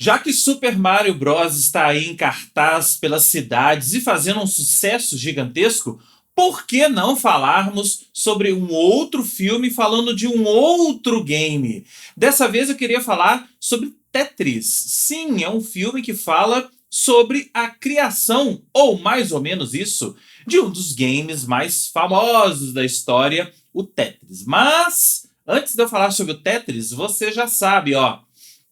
Já que Super Mario Bros. Está aí em cartaz pelas cidades e fazendo um sucesso gigantesco, por que não falarmos sobre um outro filme falando de um outro game? Dessa vez eu queria falar sobre Tetris. Sim, é um filme que fala sobre a criação, ou mais ou menos isso, de um dos games mais famosos da história, o Tetris. Mas, antes de eu falar sobre o Tetris, você já sabe, ó.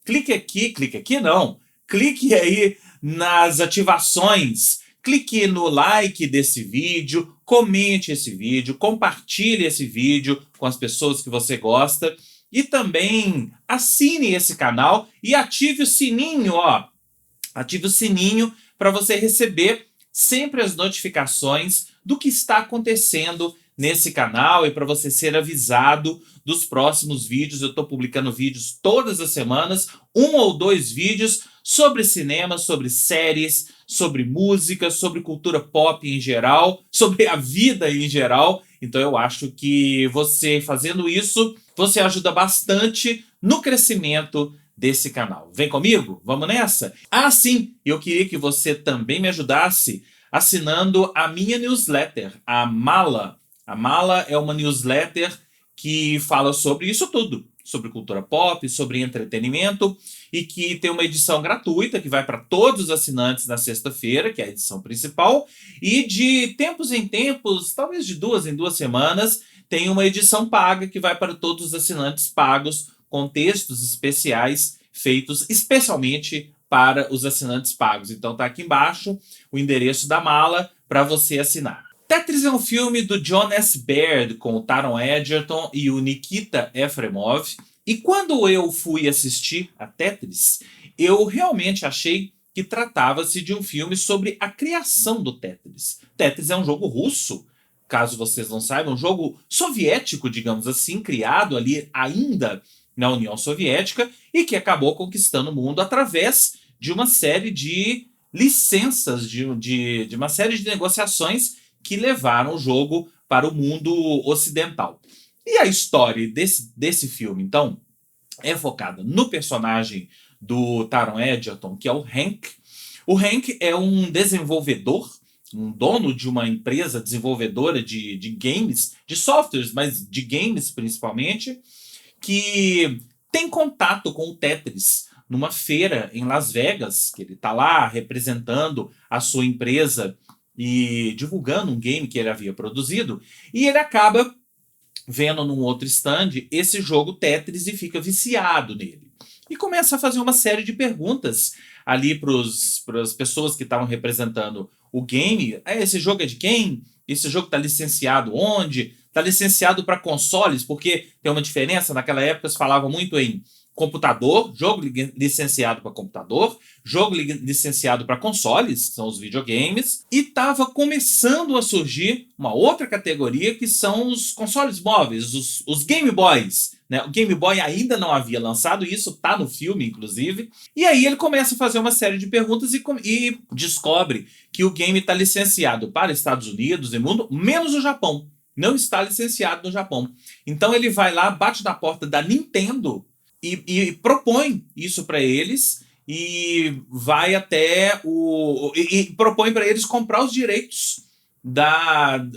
Clique aqui não. Clique aí nas ativações. Clique no like desse vídeo, comente esse vídeo, compartilhe esse vídeo com as pessoas que você gosta e também assine esse canal e ative o sininho, ó. Ative o sininho para você receber sempre as notificações do que está acontecendo nesse canal e para você ser avisado dos próximos vídeos. Eu estou publicando vídeos todas as semanas, 1 ou 2 vídeos sobre cinema, sobre séries, sobre música, sobre cultura pop em geral, sobre a vida em geral. Então eu acho que você fazendo isso, você ajuda bastante no crescimento desse canal. Vem comigo? Vamos nessa? Ah, sim! Eu queria que você também me ajudasse assinando a minha newsletter, a Mala. A Mala é uma newsletter que fala sobre isso tudo, sobre cultura pop, sobre entretenimento, e que tem uma edição gratuita que vai para todos os assinantes na sexta-feira, que é a edição principal, e de tempos em tempos, talvez de 2 em 2 semanas, tem uma edição paga que vai para todos os assinantes pagos, com textos especiais feitos especialmente para os assinantes pagos. Então tá aqui embaixo o endereço da Mala para você assinar. Tetris é um filme do Jon S. Baird com o Taron Egerton e o Nikita Efremov. E quando eu fui assistir a Tetris, eu realmente achei que tratava-se de um filme sobre a criação do Tetris. Tetris é um jogo russo, caso vocês não saibam, um jogo soviético, digamos assim, criado ali ainda na União Soviética e que acabou conquistando o mundo através de uma série de licenças, de uma série de negociações que levaram o jogo para o mundo ocidental. E a história desse filme, então, é focada no personagem do Taron Egerton, que é o Hank. O Hank é um desenvolvedor, um dono de uma empresa desenvolvedora de games, de softwares, mas de games principalmente, que tem contato com o Tetris numa feira em Las Vegas, que ele está lá representando a sua empresa e divulgando um game que ele havia produzido, e ele acaba vendo num outro stand esse jogo Tetris e fica viciado nele. E começa a fazer uma série de perguntas ali para as pessoas que estavam representando o game. Esse jogo é de quem? Esse jogo está licenciado onde? Está licenciado para consoles, porque tem uma diferença. Naquela época se falava muito em computador, jogo licenciado para computador, jogo licenciado para consoles, que são os videogames, e estava começando a surgir uma outra categoria que são os consoles móveis, os Game Boys. Né? O Game Boy ainda não havia lançado, isso está no filme, inclusive. E aí ele começa a fazer uma série de perguntas e descobre que o game está licenciado para Estados Unidos e mundo, menos o Japão. Não está licenciado no Japão. Então ele vai lá, bate na porta da Nintendo e propõe isso para eles e vai até e propõe para eles comprar os direitos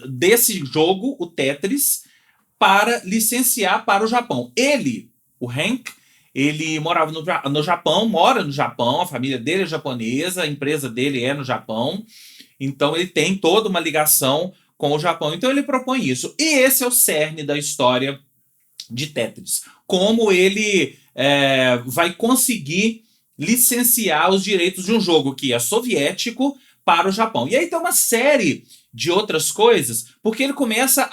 desse jogo, o Tetris, para licenciar para o Japão. Ele, o Hank, ele morava no Japão, mora no Japão, a família dele é japonesa, a empresa dele é no Japão, então ele tem toda uma ligação com o Japão. Então ele propõe isso. E esse é o cerne da história de Tetris. Como ele vai conseguir licenciar os direitos de um jogo que é soviético para o Japão. E aí tem uma série de outras coisas, porque ele começa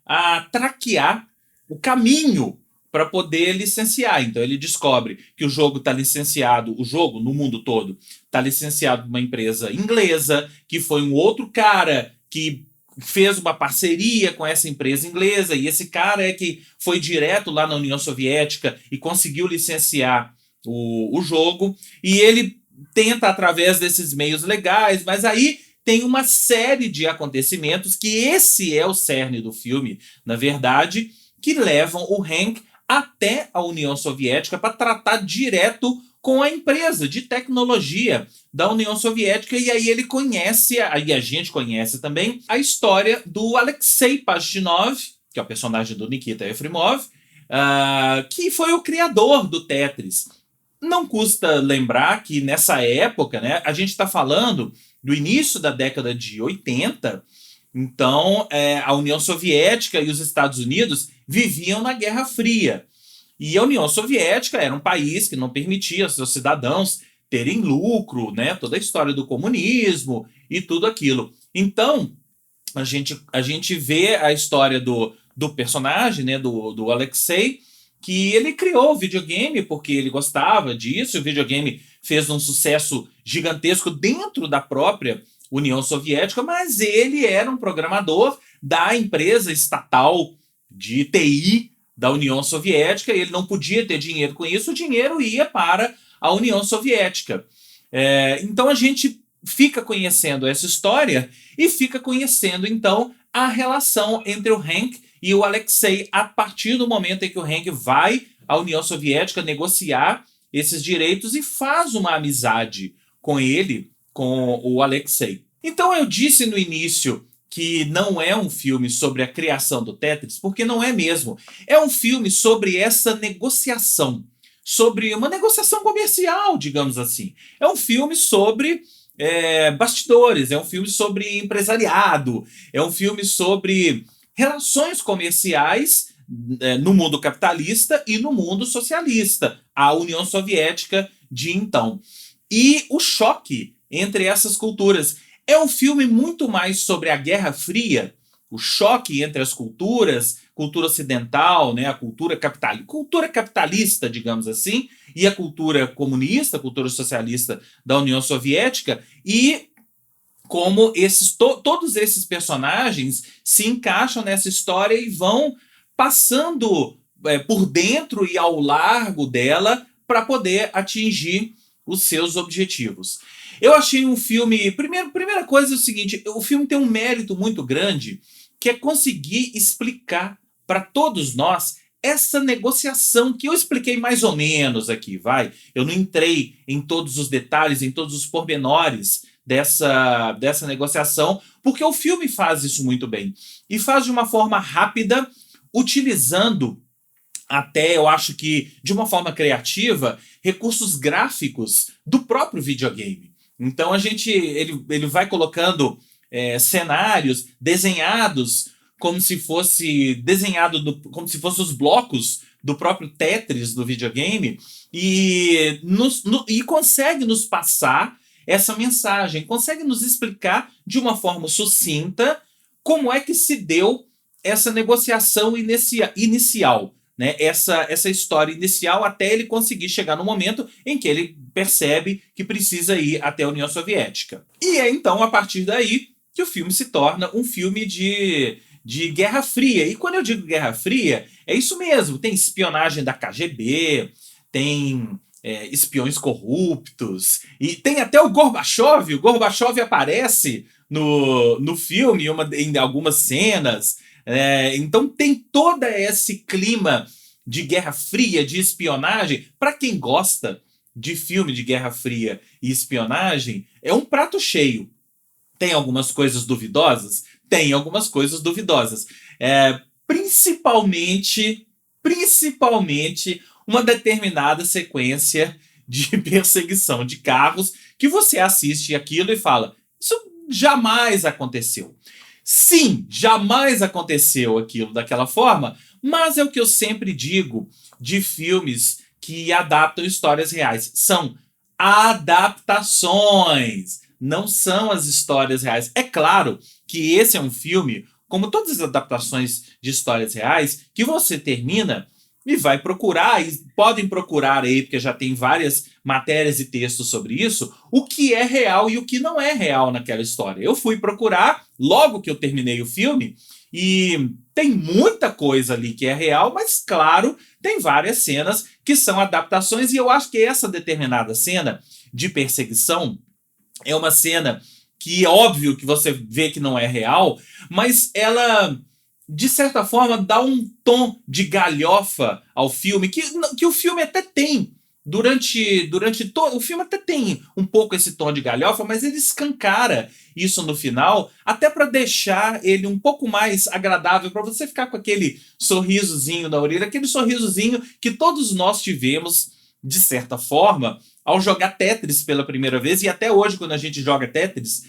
a traquear o caminho para poder licenciar. Então ele descobre que o jogo está licenciado, o jogo no mundo todo está licenciado por uma empresa inglesa, que foi um outro cara que fez uma parceria com essa empresa inglesa, e esse cara é que foi direto lá na União Soviética e conseguiu licenciar o jogo, e ele tenta através desses meios legais, mas aí tem uma série de acontecimentos, que esse é o cerne do filme, na verdade, que levam o Hank até a União Soviética para tratar direto com a empresa de tecnologia da União Soviética, e aí ele conhece, aí a gente conhece também, a história do Alexei Pajitnov, que é o personagem do Nikita Efremov, que foi o criador do Tetris. Não custa lembrar que nessa época, né, a gente está falando do início da década de 80, então a União Soviética e os Estados Unidos viviam na Guerra Fria. E a União Soviética era um país que não permitia seus cidadãos terem lucro, né? Toda a história do comunismo e tudo aquilo. Então, a gente vê a história do personagem, né? Do Alexei, que ele criou o videogame porque ele gostava disso. O videogame fez um sucesso gigantesco dentro da própria União Soviética, mas ele era um programador da empresa estatal de TI da União Soviética, e ele não podia ter dinheiro com isso, o dinheiro ia para a União Soviética. Então a gente fica conhecendo essa história e fica conhecendo, então, a relação entre o Hank e o Alexei a partir do momento em que o Hank vai à União Soviética negociar esses direitos e faz uma amizade com ele, com o Alexei. Então eu disse no início que não é um filme sobre a criação do Tetris, porque não é mesmo. É um filme sobre essa negociação, sobre uma negociação comercial, digamos assim. É um filme sobre bastidores, é um filme sobre empresariado, é um filme sobre relações comerciais no mundo capitalista e no mundo socialista, a União Soviética de então. E o choque entre essas culturas. É um filme muito mais sobre a Guerra Fria, o choque entre as culturas, cultura ocidental, né, a cultura capitalista, digamos assim, e a cultura comunista, a cultura socialista da União Soviética, e como todos esses personagens se encaixam nessa história e vão passando por dentro e ao largo dela para poder atingir os seus objetivos. Eu achei um filme... Primeira coisa é o seguinte, o filme tem um mérito muito grande, que é conseguir explicar para todos nós essa negociação que eu expliquei mais ou menos aqui, vai. Eu não entrei em todos os detalhes, em todos os pormenores dessa negociação, porque o filme faz isso muito bem. E faz de uma forma rápida, utilizando até, eu acho que de uma forma criativa, recursos gráficos do próprio videogame. Então ele vai colocando cenários desenhados como se fosse como se fossem os blocos do próprio Tetris do videogame e consegue nos passar essa mensagem, consegue nos explicar de uma forma sucinta como é que se deu essa negociação inicial. Né, essa história inicial até ele conseguir chegar no momento em que ele percebe que precisa ir até a União Soviética. E é então a partir daí que o filme se torna um filme de Guerra Fria. E quando eu digo Guerra Fria, é isso mesmo. Tem espionagem da KGB, tem espiões corruptos, e tem até o Gorbachev. O Gorbachev aparece no filme em algumas cenas. Então tem todo esse clima de Guerra Fria, de espionagem. Para quem gosta de filme de Guerra Fria e espionagem, é um prato cheio. Tem algumas coisas duvidosas? Tem algumas coisas duvidosas. Principalmente uma determinada sequência de perseguição de carros que você assiste aquilo e fala, isso jamais aconteceu. Sim, jamais aconteceu aquilo daquela forma, mas é o que eu sempre digo de filmes que adaptam histórias reais. São adaptações, não são as histórias reais. É claro que esse é um filme, como todas as adaptações de histórias reais, que você termina e vai procurar, e podem procurar aí, porque já tem várias matérias e textos sobre isso, o que é real e o que não é real naquela história. Eu fui procurar logo que eu terminei o filme e tem muita coisa ali que é real, mas claro, tem várias cenas que são adaptações, e eu acho que essa determinada cena de perseguição é uma cena que é óbvio que você vê que não é real, mas ela, de certa forma, dá um tom de galhofa ao filme, que o filme até tem durante todo o filme até tem um pouco esse tom de galhofa, mas ele escancara isso no final, até para deixar ele um pouco mais agradável, para você ficar com aquele sorrisozinho na orelha, aquele sorrisozinho que todos nós tivemos, de certa forma, ao jogar Tetris pela primeira vez, e até hoje, quando a gente joga Tetris,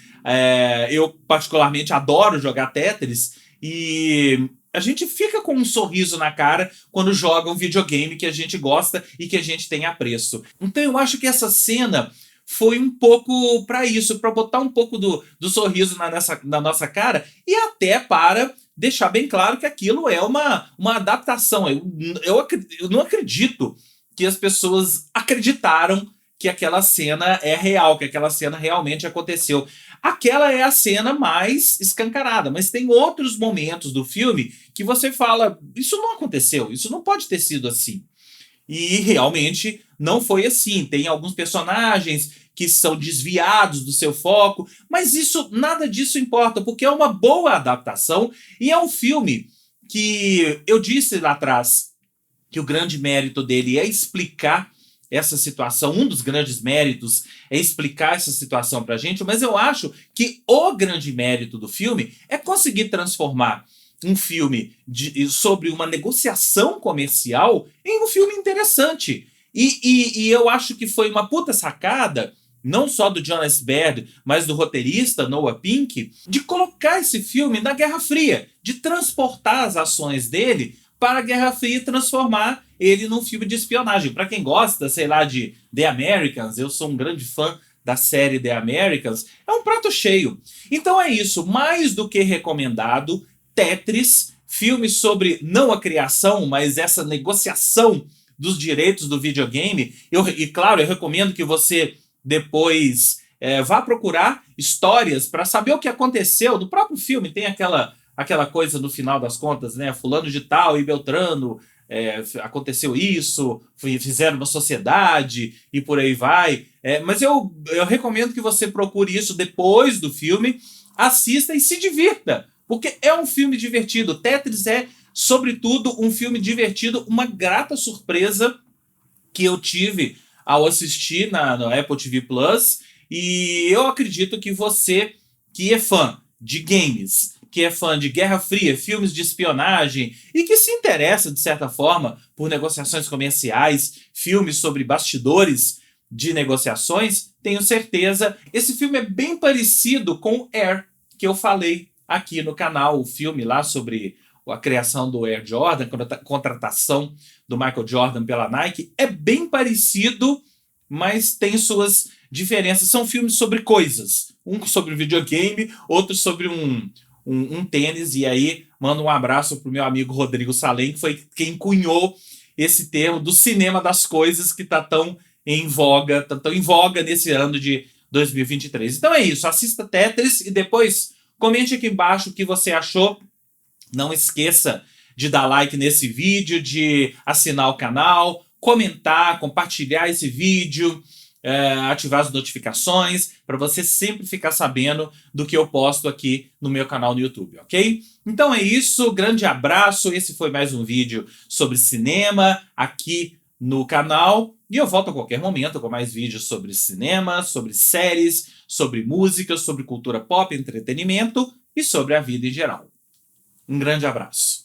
eu particularmente adoro jogar Tetris, e a gente fica com um sorriso na cara quando joga um videogame que a gente gosta e que a gente tem apreço. Então eu acho que essa cena foi um pouco para isso, para botar um pouco do sorriso na nossa cara e até para deixar bem claro que aquilo é uma adaptação. Eu não acredito que as pessoas acreditaram que aquela cena é real, que aquela cena realmente aconteceu. Aquela é a cena mais escancarada, mas tem outros momentos do filme que você fala, isso não aconteceu, isso não pode ter sido assim. E realmente não foi assim. Tem alguns personagens que são desviados do seu foco, mas isso nada disso importa, porque é uma boa adaptação e é um filme que eu disse lá atrás que o grande mérito dele é explicar essa situação, um dos grandes méritos é explicar essa situação pra gente, mas eu acho que o grande mérito do filme é conseguir transformar um filme sobre uma negociação comercial em um filme interessante. E eu acho que foi uma puta sacada, não só do Jon S. Baird, mas do roteirista Noah Pink, de colocar esse filme na Guerra Fria, de transportar as ações dele para a Guerra Fria e transformar ele num filme de espionagem. Para quem gosta, sei lá, de The Americans, eu sou um grande fã da série The Americans, é um prato cheio. Então é isso, mais do que recomendado, Tetris, filme sobre não a criação, mas essa negociação dos direitos do videogame. E claro, eu recomendo que você depois vá procurar histórias para saber o que aconteceu. No próprio filme tem aquela coisa no final das contas, né? Fulano de tal e Beltrano, aconteceu isso, fizeram uma sociedade e por aí vai. Mas eu recomendo que você procure isso depois do filme, assista e se divirta, porque é um filme divertido. Tetris é, sobretudo, um filme divertido, uma grata surpresa que eu tive ao assistir no Apple TV Plus, e eu acredito que você que é fã de games, que é fã de Guerra Fria, filmes de espionagem e que se interessa, de certa forma, por negociações comerciais, filmes sobre bastidores de negociações, tenho certeza. Esse filme é bem parecido com Air, que eu falei aqui no canal, o filme lá sobre a criação do Air Jordan, a contratação do Michael Jordan pela Nike. É bem parecido, mas tem suas diferenças. São filmes sobre coisas. Um sobre videogame, outro sobre um tênis. E aí, mando um abraço pro meu amigo Rodrigo Salem, que foi quem cunhou esse termo do cinema das coisas que tá tão em voga nesse ano de 2023. Então é isso, assista Tetris e depois comente aqui embaixo o que você achou. Não esqueça de dar like nesse vídeo, de assinar o canal, comentar, compartilhar esse vídeo, ativar as notificações, para você sempre ficar sabendo do que eu posto aqui no meu canal no YouTube, ok? Então é isso, grande abraço, esse foi mais um vídeo sobre cinema aqui no canal, e eu volto a qualquer momento com mais vídeos sobre cinema, sobre séries, sobre música, sobre cultura pop, entretenimento e sobre a vida em geral. Um grande abraço.